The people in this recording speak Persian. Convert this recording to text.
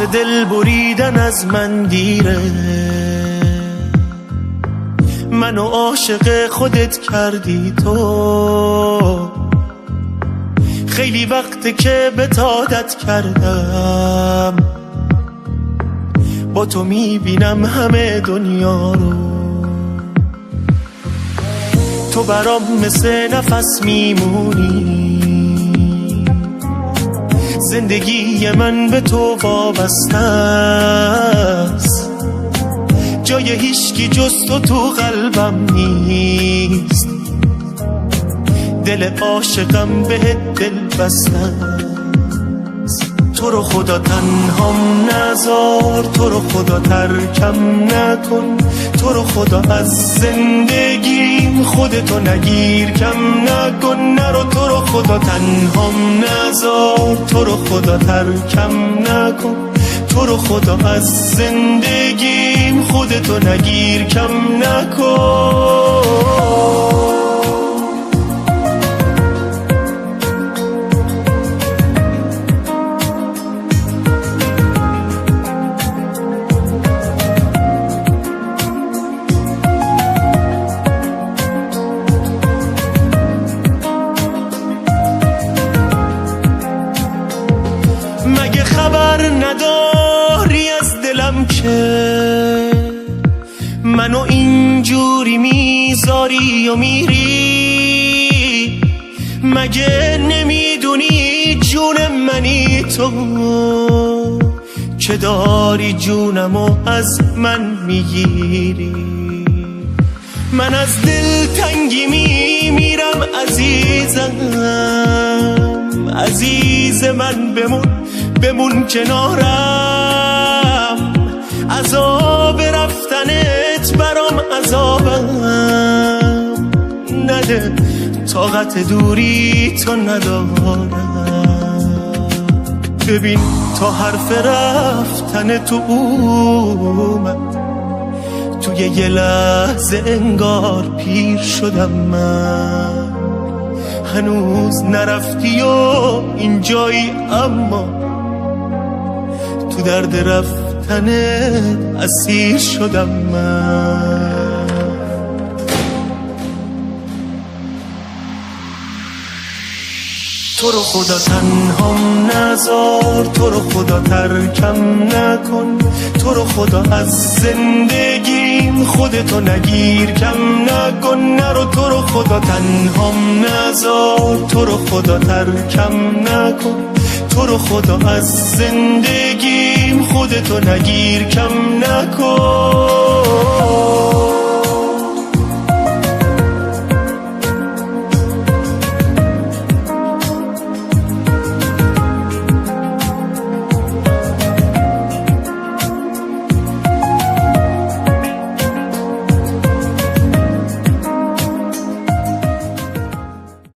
واسه دل بریدن از من دیره، منو عاشق خودت کردی تو. خیلی وقته که بهت عادت کردم، با تو میبینم همه دنیا رو. تو برام مثل نفس میمونی، زندگی من به تو وابسته است. جای هیچکی جز تو قلبم نیست، دل عاشقم بهت دل بسته است. تو رو خدا تنهام نذار، تو رو خدا ترکم نکن، تو رو خدا از زندگیم خودتو نگیر کم نکن. نرو تو رو خدا تنهام نذار، تو رو خدا ترکم نکن، تو رو خدا از زندگیم خودتو نگیر کم نکن. مگه خبر نداری از دلم که منو اینجوری میذاری و میری؟ مگه نمیدونی جون منی تو که داری جونمو از من میگیری؟ من از دل تنگی میمیرم عزیزم، عزیز من بمون کنارم. عذاب رفتنت برام عذابم نده، طاقت دوری تو ندارم. ببین تا حرف رفتن تو اومد، توی یه لحظه انگار پیر شدم من. هنوز نرفتی و اینجایی، اما تو درد رفتنت اسیر شدم من. تو رو خدا تنهام نذار، تو رو خدا ترکم نکن، تو رو خدا از زندگیم خودتو نگیر کم نکن. نرو تو رو خدا تنهام نذار، تو رو خدا ترکم نکن، تو رو خدا از زندگیم خودتو نگیر کم نکن.